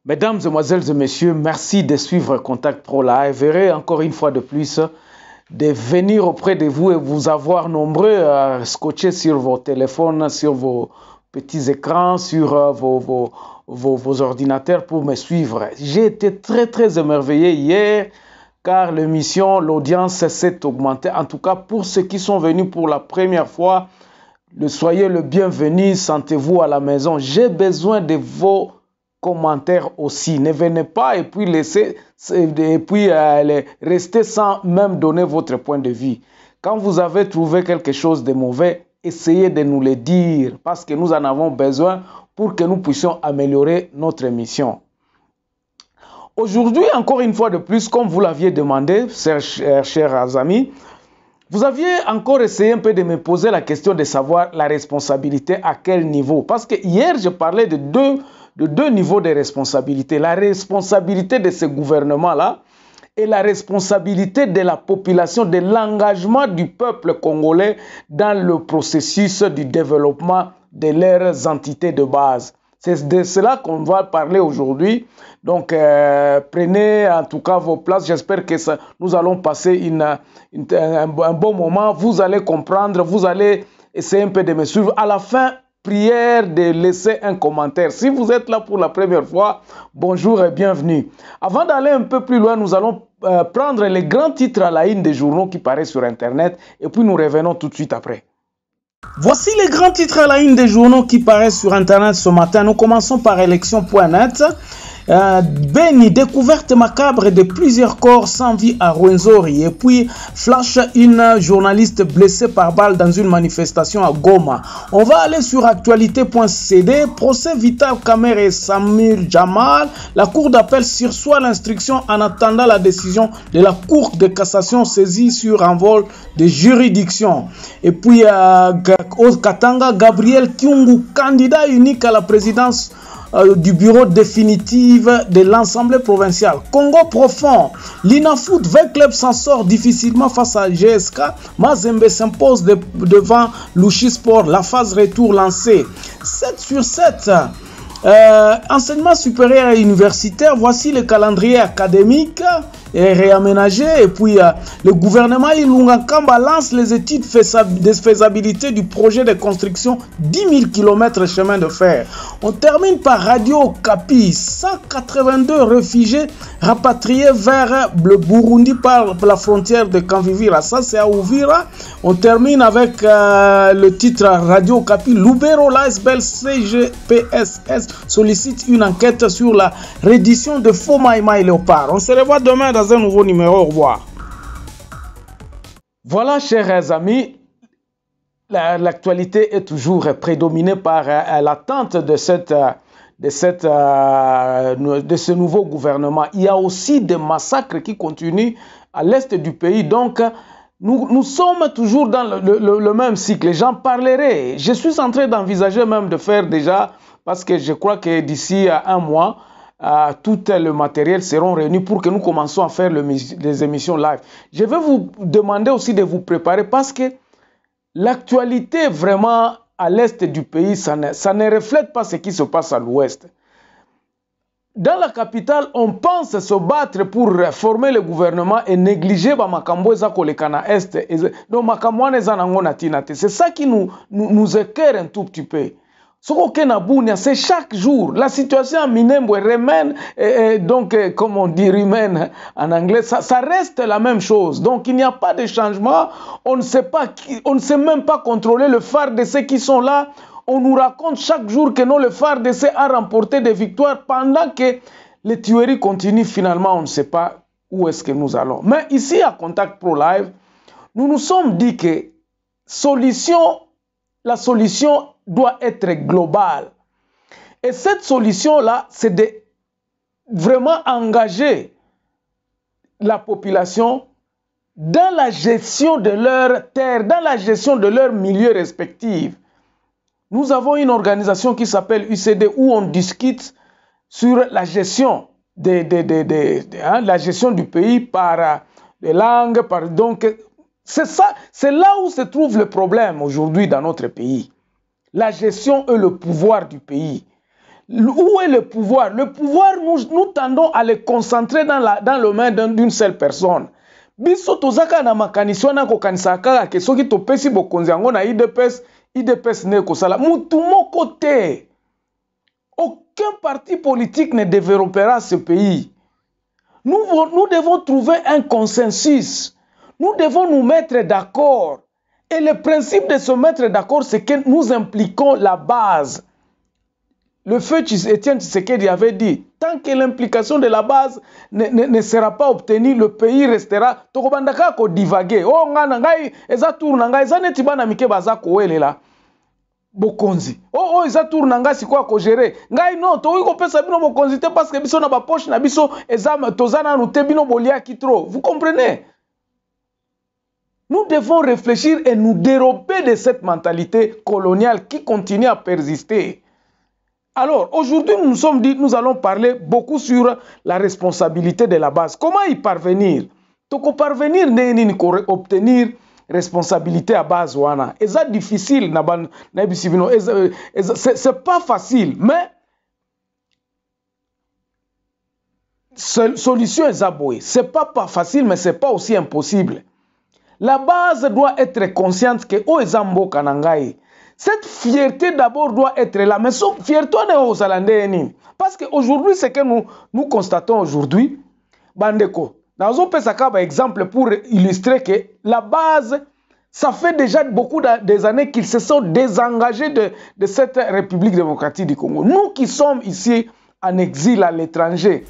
Mesdames, Mesdemoiselles et Messieurs, merci de suivre Contact Pro Live. Et encore une fois de plus de venir auprès de vous et vous avoir nombreux scotchés sur vos téléphones, sur vos petits écrans, sur vos ordinateurs pour me suivre. J'ai été très émerveillé hier car l'émission, l'audience s'est augmentée. En tout cas, pour ceux qui sont venus pour la première fois, soyez le bienvenu, sentez-vous à la maison. J'ai besoin de vos commentaires aussi. Ne venez pas et puis restez sans même donner votre point de vue. Quand vous avez trouvé quelque chose de mauvais, essayez de nous le dire parce que nous en avons besoin pour que nous puissions améliorer notre émission. Aujourd'hui, encore une fois de plus, comme vous l'aviez demandé, chers amis, vous aviez encore essayé un peu de me poser la question de savoir la responsabilité à quel niveau. Parce que hier, je parlais de deux niveaux de responsabilité. La responsabilité de ce gouvernement-là et la responsabilité de la population, de l'engagement du peuple congolais dans le processus du développement de leurs entités de base. C'est de cela qu'on va parler aujourd'hui. Donc, prenez en tout cas vos places. J'espère que nous allons passer un bon moment. Vous allez comprendre, vous allez essayer un peu de me suivre. À la fin, prière de laisser un commentaire. Si vous êtes là pour la première fois, bonjour et bienvenue. Avant d'aller un peu plus loin, nous allons prendre les grands titres à la une des journaux qui paraissent sur Internet et puis nous revenons tout de suite après. Voici les grands titres à la une des journaux qui paraissent sur Internet ce matin. Nous commençons par élection.net. Beni, découverte macabre de plusieurs corps sans vie à Rwenzori. Et puis, flash, une journaliste blessée par balle dans une manifestation à Goma. On va aller sur actualité.cd. Procès Vital Kamerhe et Samir Jamal. La cour d'appel sursoit l'instruction en attendant la décision de la cour de cassation saisie sur envol de juridiction. Et puis, au Katanga, Gabriel Kyungu, candidat unique à la présidence du bureau définitif de l'Assemblée provinciale. Congo profond. L'INAFOOT 20 clubs s'en sort difficilement face à GSK. Mazembe s'impose devant Louchi Sport. La phase retour lancée. 7 sur 7. Enseignement supérieur et universitaire. Voici le calendrier académique et réaménagé. Et puis le gouvernement Ilunga Kamba lance les études de faisabilité du projet de construction 10 000 km chemin de fer. On termine par Radio Okapi. 182 réfugiés rapatriés vers le Burundi par la frontière de Kanvivira. Ça c'est à Uvira. On termine avec le titre Radio Okapi. Lubero, l'ASBL CGPSS sollicite une enquête sur la reddition de faux Maïmaï Léopard. On se revoit demain dans un nouveau numéro. Au revoir. Voilà, chers amis, l'actualité est toujours prédominée par l'attente de ce nouveau gouvernement. Il y a aussi des massacres qui continuent à l'est du pays. Donc, nous sommes toujours dans le même cycle. J'en parlerai. Je suis en train d'envisager même de faire déjà, parce que je crois que d'ici un mois, tout le matériel seront réunis pour que nous commencions à faire les émissions live. Je vais vous demander aussi de vous préparer parce que l'actualité vraiment à l'est du pays, ça ne reflète pas ce qui se passe à l'ouest. Dans la capitale, on pense se battre pour former le gouvernement et négliger makambo eza kolekana est. Donc makambo eza nango na tina te. C'est ça qui nous écœure un tout petit peu. C'est chaque jour. La situation à Minembwe remène, donc comme on dit rumène en anglais, ça reste la même chose. Donc il n'y a pas de changement. On ne sait même pas contrôler le phare de ceux qui sont là. On nous raconte chaque jour que non, le FARDC a remporté des victoires pendant que les tueries continuent. Finalement, on ne sait pas où est-ce que nous allons. Mais ici, à Contact Pro Live, nous nous sommes dit que la solution doit être globale. Et cette solution-là, c'est de vraiment engager la population dans la gestion de leurs terres, dans la gestion de leurs milieux respectifs. Nous avons une organisation qui s'appelle UCD où on discute sur la gestion, la gestion du pays par les langues. Donc, c'est là où se trouve le problème aujourd'hui dans notre pays. La gestion et le pouvoir du pays. Où est le pouvoir? Le pouvoir, nous tendons à le concentrer dans le main d'une seule personne. Biso tozaka na makanisi wana kokanisa kaka ke soki topesi bokonzi yango na IDPS ne kosala mutu moko te. Aucun parti politique ne développera ce pays. Nous devons trouver un consensus. Nous devons nous mettre d'accord. Et le principe de se mettre d'accord, c'est que nous impliquons la base. Le feu Étienne Tshisekedi avait dit, tant que l'implication de la base ne sera pas obtenue, le pays restera. Tokobandaka ko divaguer. Oh ngana ngai eza tour na ngai eza neti bana mike baza ko welela. Bokonzi. Oh eza tour na ngai sikwa ko gérer. Ngai non to ko pesa bino bokonzi te parce que biso na ba poche na biso eza tozana nou te bino bolia ki trop. Vous comprenez? Nous devons réfléchir et nous dérober de cette mentalité coloniale qui continue à persister. Alors, aujourd'hui, nous allons parler beaucoup sur la responsabilité de la base. Comment y parvenir? Donc, parvenir, obtenir responsabilité à base. Et c'est difficile. C'est pas facile, mais solution est abouée. C'est pas facile, mais c'est pas aussi impossible. La base doit être consciente que Oezambo Kanangai. Cette fierté d'abord doit être là. Mais cette fierté on est aux Alandais. Parce qu'aujourd'hui, ce que nous constatons aujourd'hui, Bandeko, dans un peu exemple pour illustrer que la base, ça fait déjà beaucoup des années qu'ils se sont désengagés de cette République démocratique du Congo. Nous qui sommes ici en exil à l'étranger,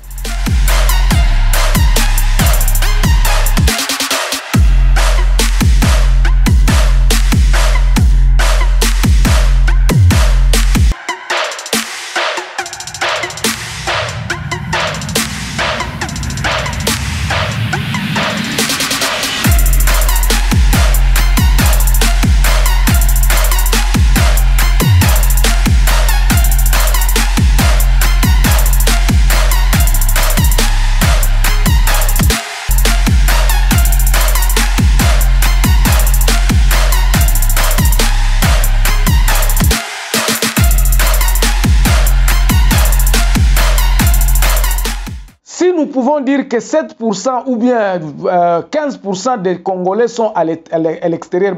nous pouvons dire que 7% ou bien 15% des Congolais sont à l'extérieur.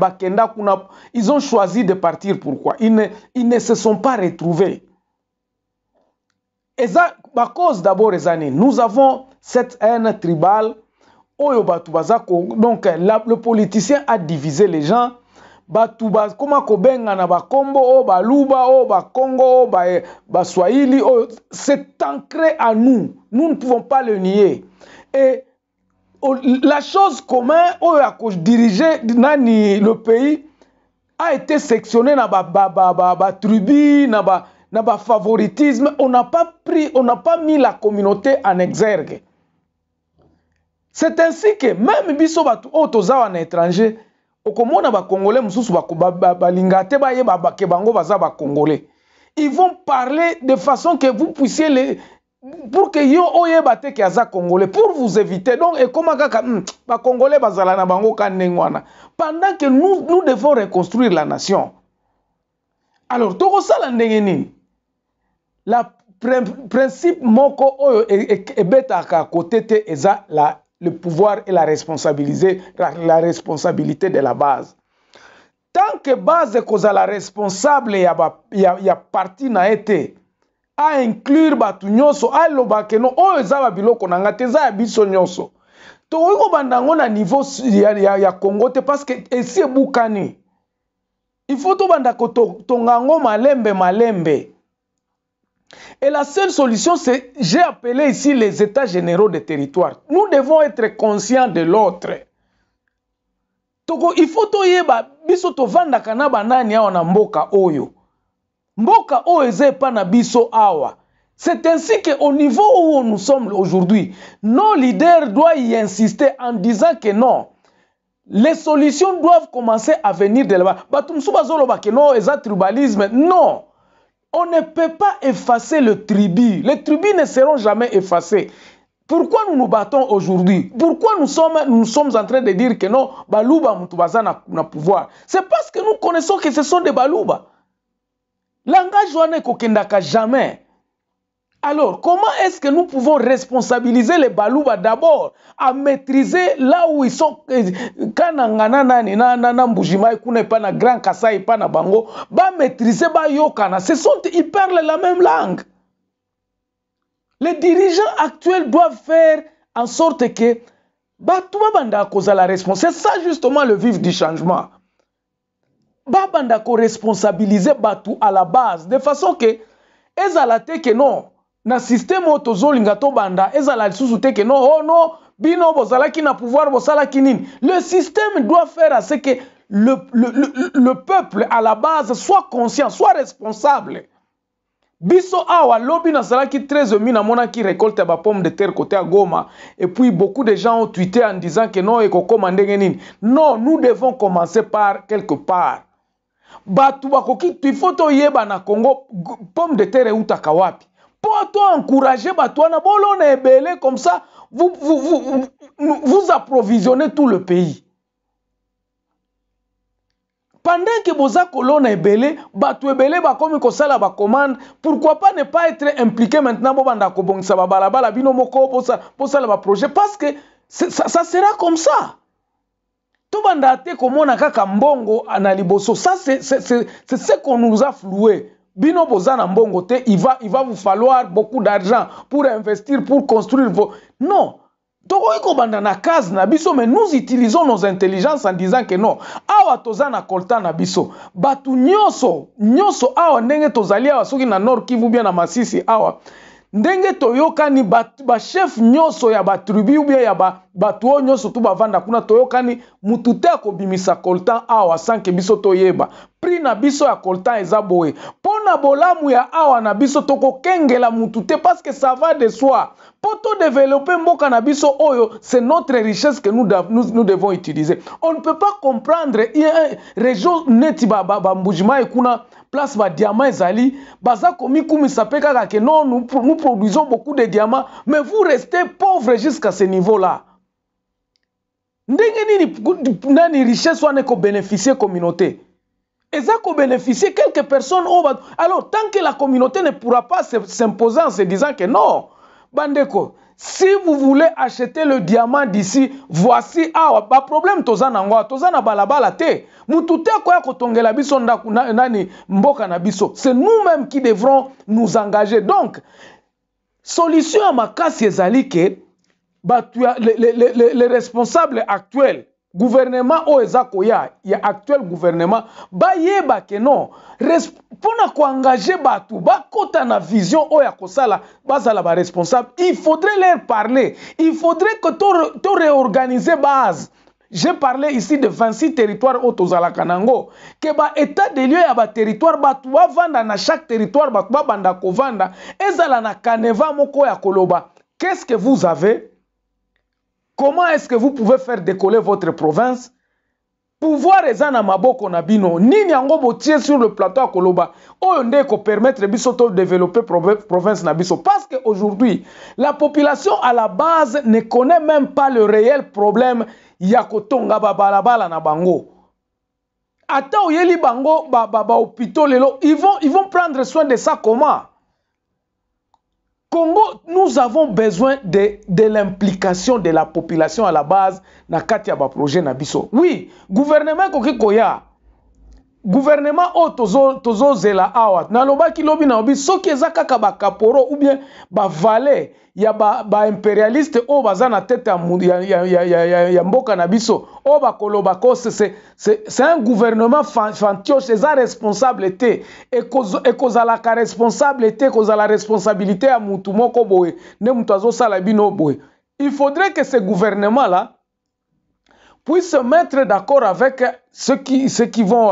Ils ont choisi de partir. Pourquoi? Ils ne se sont pas retrouvés. Et ça, à cause d'abord des années, nous avons cette haine tribale. Donc, le politicien a divisé les gens. C'est ancré à nous. Nous ne pouvons pas le nier. Et la chose commune à diriger le pays a été sectionné dans la tribu, dans le favoritisme. On n'a pas mis la communauté en exergue. C'est ainsi que même biso otoza en étranger, okomona ba Congolais mususu balingate baye ke bango baza ba Congolais. Ils vont parler de façon que vous puissiez pour que yo oyebate ke aza Congolais pour vous éviter. Donc et comment kaka ba Congolais bazala na bango kanengwana. Pendant que nous devons reconstruire la nation. Alors toko sala ndenge nini? La principe moko oyo ebetaka côté te eza le pouvoir et la responsabilité de la base. Tant que base est la responsable y a parti na été à inclure batu nyonso a loba ke no oyo eza ba biloko na ngate za ya biso nyonso. To ko bandango na niveau ya Congo te parce que esi ebukani. Il faut to banda ko tongango malembe. Et la seule solution, c'est, j'ai appelé ici les états généraux des territoires. Nous devons être conscients de l'autre. Il faut to yeba biso to vanda kana banani awa na mboka oyo. Mboka oyo ezepa na biso awa. C'est ainsi qu'au niveau où nous sommes aujourd'hui, nos leaders doivent y insister en disant que non. Les solutions doivent commencer à venir de là-bas. Batumsu bazolo ba ke no eza tribalisme. Non. On ne peut pas effacer le tribu. Les tribus ne seront jamais effacés. Pourquoi nous nous battons aujourd'hui? Pourquoi nous sommes en train de dire que non, Balouba Moutubaza n'a pouvoir? C'est parce que nous connaissons que ce sont des Balouba. Langage wane kokendaka jamais. Alors, comment est-ce que nous pouvons responsabiliser les Balouba d'abord à maîtriser là où ils sont? Quand na Mbujimai, kuna pas na Grand Kassai, pas na Bango, ba maîtriser ba yokana. Ils parlent la même langue. Les dirigeants actuels doivent faire en sorte que Batouba banda cause la responsabilité. C'est ça justement le vif du changement. Banda ko responsabiliser Batou à la base de façon que ezalate que non. Na système otozo lingato banda ezala lisusu te que non, oh non, bino bozalaki na pouvoir bosalaki nini. Le système doit faire à ce que le peuple à la base soit conscient, soit responsable. Biso awa lobi na salaki 13 mina mona qui récolte ba pomme de terre côté à Goma, et puis beaucoup de gens ont tweeté en disant que non, eko komandenge nini. Non, nous devons commencer par quelque part. Batu bakoki il faut to yeba na Congo pomme de terre utaka wapi. Pour toi encourager Batouana, bolon et belé comme ça, vous approvisionnez tout le pays. Pendant que boza colonne est belé, Batou et belé, comme kosala ba commande, pourquoi pas ne pas être impliqué maintenant bo banda ko bongisa ba balabala bino moko pour ça ba projet, parce que ça sera comme ça. Tout banda te komona kaka mbongo na liboso, ça c'est ce qu'on nous a floué. Bino bozana mbongo te, il va vous falloir beaucoup d'argent pour investir, pour construire vos... Non. Mais nous utilisons nos intelligences en disant que non. Awa tozana kolta na biso. Batu nyoso awa ndenge tozali awa soki na Nord Kivu bien na Masisi awa. Ndenge toyokani ba chef nyoso ya ba tribu ou bien ya batu nyoso tu bavanda kuna toyokani mutute akobimisa koltan awa sanke biso toyeba. Pri na biso ya koltan eza boye. Pona bolamu ya awa na biso toko kengela mutute parce que ça va de soi. Pour développer mboka na biso oyo, c'est notre richesse que nous devons utiliser. On ne peut pas comprendre région neti ba Mbujimai kuna place ba diamant ezali baza komi kumisa peka que non nous produisons beaucoup de diamants mais vous restez pauvres jusqu'à ce niveau-là. Ndenge nani richesse wane ko bénéficier communauté. Eza ko bénéficier quelques personnes alors tant que la communauté ne pourra pas s'imposer en se disant que non. Bandeko, si vous voulez acheter le diamant d'ici, voici pas problème tozana ngwa, tozana balabala te. Mutute kwa kotongela biso nani mboka na biso. C'est nous-mêmes qui devrons nous engager. Donc, solution à makasi ezali ke les responsables actuels, gouvernement oezakoya, il y a actuel gouvernement, yeba ke non, pour engager batu, kota na vision oya kosala, bazala ba responsable, il faudrait leur parler, il faudrait que tu réorganiser base. J'ai parlé ici de 26 territoires au Tozala Kanango, que ba état de lieu ya ba territoire batu vanda na chaque territoire batu banda ko vanda, ezala na kaneva moko ya koloba. Qu'est-ce que vous avez? Comment est-ce que vous pouvez faire décoller votre province? Pouvoir ezana maboko na bino. Nini yango botie sur le plateau à Koloba. Oyo nde ko permettre biso to développer province na biso. Parce qu'aujourd'hui, la population à la base ne connaît même pas le réel problème ya kotonga ba balabala na bango. Ata oyeli bango ba hôpitaux lelo, ils vont prendre soin de ça comment? Congo, nous avons besoin de l'implication de la population à la base na kati ya ba projet na biso. Oui, gouvernement koki koya. Gouvernement o tozo zela awa. Na lobaki lobi na obi soki eza kaka ba kaporo ou bien ba valet ya ba impérialiste o baza na tête ya mboka na biso o ba koloba ko c'est un gouvernement fantioche, eza responsabilité et kozala ka responsabilité kozala responsabilité ya mutu moko boye ne mutu azosala bino boye. Il faudrait que ce gouvernement là puisse se mettre d'accord avec ceux qui vont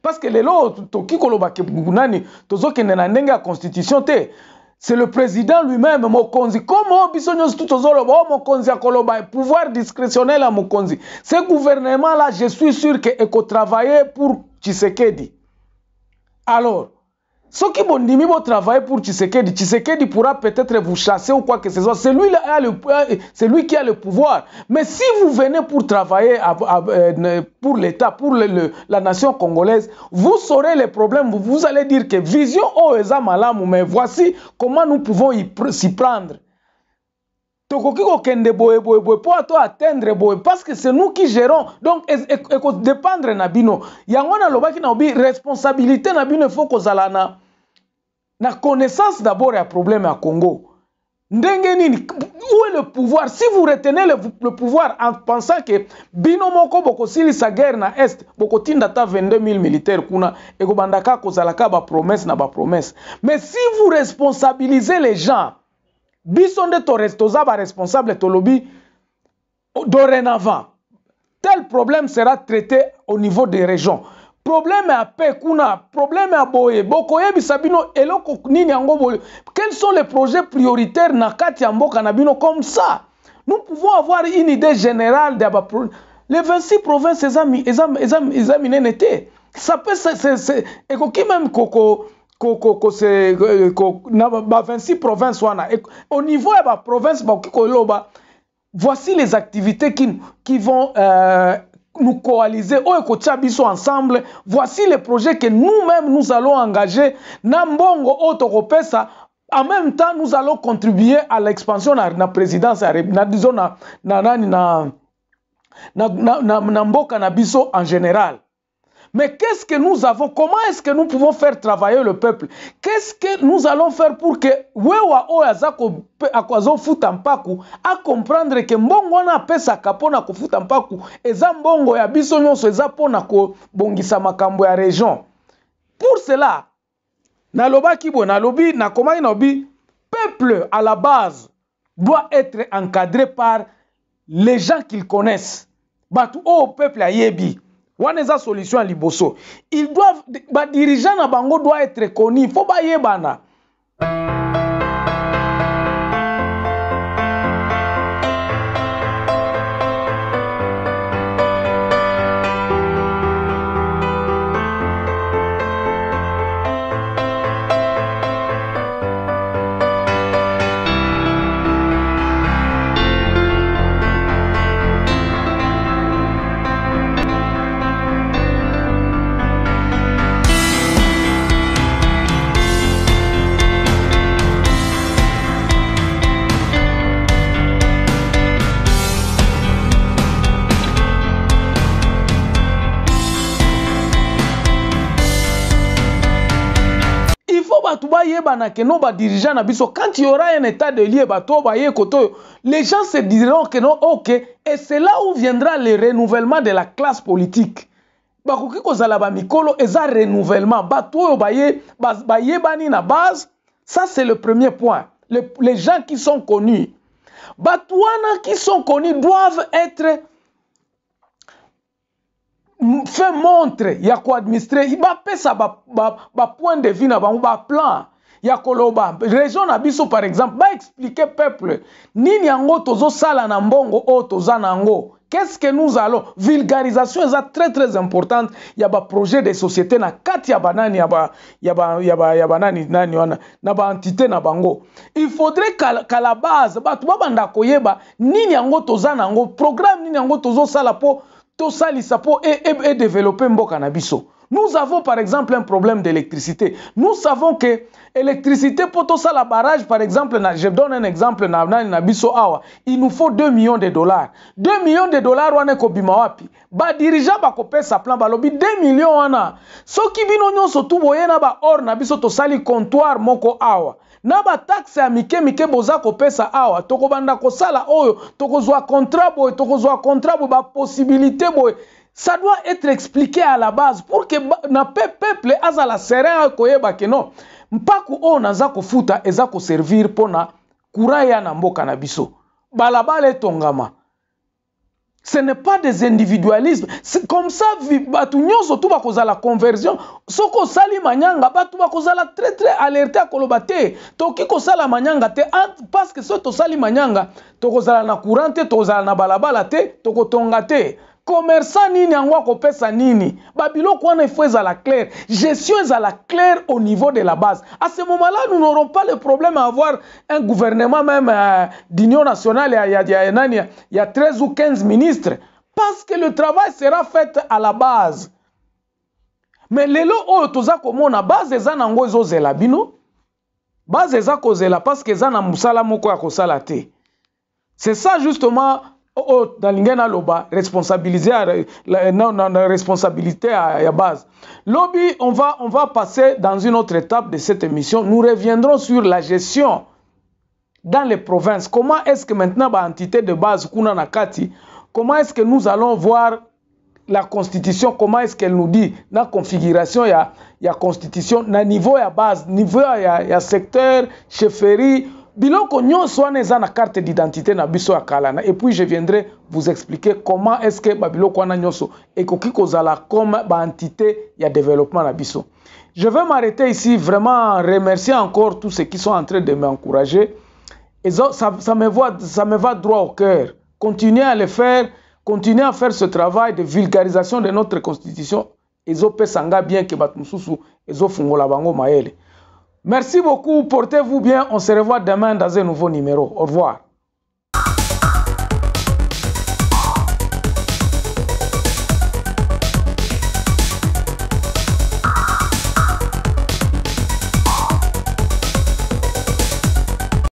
parce que les lois toki koloba ke nani tozo ke na ndenge ya constitution te. C'est le président lui-même, Mokonzi. Comment bisognos tout aux Mokonzi à Koloba, pouvoir discrétionnel à Mokonzi. Ce gouvernement-là, je suis sûr qu'il faut travailler pour Tshisekedi. Alors, Ceux qui vont travailler pour Tshisekedi, Tshisekedi pourra peut-être vous chasser ou quoi que ce soit. C'est lui qui a le pouvoir. Mais si vous venez pour travailler pour l'État, pour la nation congolaise, vous saurez les problèmes. Vous allez dire que vision eza malamu, mais voici comment nous pouvons s'y prendre. Parce que c'est nous qui gérons. Donc, dépendre nabino. Yangona lobaki na obi responsabilité nabino il faut kozala na connaissance d'abord ya problème à Congo. Ndenge nini, où est le pouvoir? Si vous retenez le pouvoir en pensant que bino moko boko sili sa guerre na est, boko tinda ta 22 000 militaires kuna, eko bandaka kozalaka ba promesse na ba promesse. Mais si vous responsabilisez les gens, bisonde toza ba responsable tolobi dorénavant, tel problème sera traité au niveau des régions. Problème à paix kuna, problème à boye, bokoye bisabino eloko nini yango boye. Quels sont les projets prioritaires na kati ya mboka na bino comme ça? Nous pouvons avoir une idée générale de les 26 provinces été. Ça peut c'est ekoki même na 26 provinces wana. Au niveau de la province voici les activités qui vont nous coaliser ensemble. Voici les projets que nous-mêmes nous allons engager. Nambongo Otokopesa. En même temps, nous allons contribuer à l'expansion de la présidence Namboka Nabiso en général. Mais qu'est-ce que nous avons? Comment est-ce que nous pouvons faire travailler le peuple? Qu'est-ce que nous allons faire pour que Wewa Oyazako Akwazo Futampaku à comprendre que Mbongo na pesa kapona ko Futampaku eza mbongo ya biso nyonso eza pona ko bongisa makambo ya région. Pour cela, naloba kibo nalobi na komai nobi peuple à la base doit être encadré par les gens qu'ils connaissent. Batu o peuple a yebi. Waneza solution à liboso. Ils doivent, dirigeants na bango doit être connu. Il faut ba yebana. Quand il y aura un état de lieu, les gens se diront que non, ok, et c'est là où viendra le renouvellement de la classe politique. Ça, c'est le premier point. Les gens qui sont connus. Batouana qui sont connus doivent être fait montre, il y a quoi administrer, il va faire ça, point de vue, ba plan, il y a koloba, région Nabiso par exemple, va expliquer peuple, nini yango tozo sala na mbongo o toza nango. Qu'est-ce que nous allons? Vulgarisation est très très importante. Il y a un projet de société na kati ya banani ya banani nani wana na ba entité na bango. Il faudrait qu'à la base batu babanda koyeba nini yango toza nango, programme nini yango tozo sala po et développer Mboka Nabiso. Nous avons par exemple un problème d'électricité. Nous savons que l'électricité pour tout ça, la barrage par exemple, je donne un exemple, Nabiso Awa, il nous faut 2 millions de dollars. 2 millions de dollars, on est kobimawapi. Ba dirigeant ba kopé sa plan balobi 2 millions wana. So ki bino nyonso tu boyena ba or Nabiso to sali comptoir moko Awa. Naba taxe ya mike boza kopesa awa toko banda kosala oyo toko zwa contrat boy ba possibilité boy. Ça doit être expliqué à la base pour que na peuple azala serein koyeba ke non mpaku o naza kofuta eza ko servir pona kuraya na mboka na biso balabala etongama. Ce n'est pas des individualismes. Comme ça, batu nyonso tu bakoza la conversion. Soko sali manyanga, batu bakoza la très très alerté à kolobate. Toki ko sala manyanga te, parce que soto sali manyanga, tokoza na courante, tokoza na balabala te, toko tonga te. commerçant nini angwa kopesa nini babilo kwana il faut ezala clair, gestion ezala clair au niveau de la base. À ce moment-là, nous n'aurons pas le problème à avoir un gouvernement même d'union nationale, il y a 13 ou 15 ministres, parce que le travail sera fait à la base. Mais lelo oyo toza komona base eza nango ezozela bino, base eza kozela parce que eza na musala moko ya kosala te. C'est ça justement dans l'ingéna loba responsabiliser la responsabilité à base. Lobby, on va passer dans une autre étape de cette émission. Nous reviendrons sur la gestion dans les provinces. Comment est-ce que maintenant ba entité de base kuna nakati, comment est-ce que nous allons voir la constitution, comment est-ce qu'elle nous dit la configuration ya constitution na niveau ya base, niveau ya secteur, chefferie, biloko nyonso wana eza na carte d'identité na biso ya kalana. Et puis je viendrai vous expliquer comment est-ce que biloko wana nyonso ekoki kozala comme ba entité ya développement na biso. Je vais m'arrêter ici, vraiment remercier encore tous ceux qui sont en train de m'encourager. Et ça me va droit au cœur. Continuez à le faire, continuez à faire ce travail de vulgarisation de notre constitution. Ezo pesanga bien que batmususu ezo fungola bango maele. Merci beaucoup, portez-vous bien. On se revoit demain dans un nouveau numéro. Au revoir.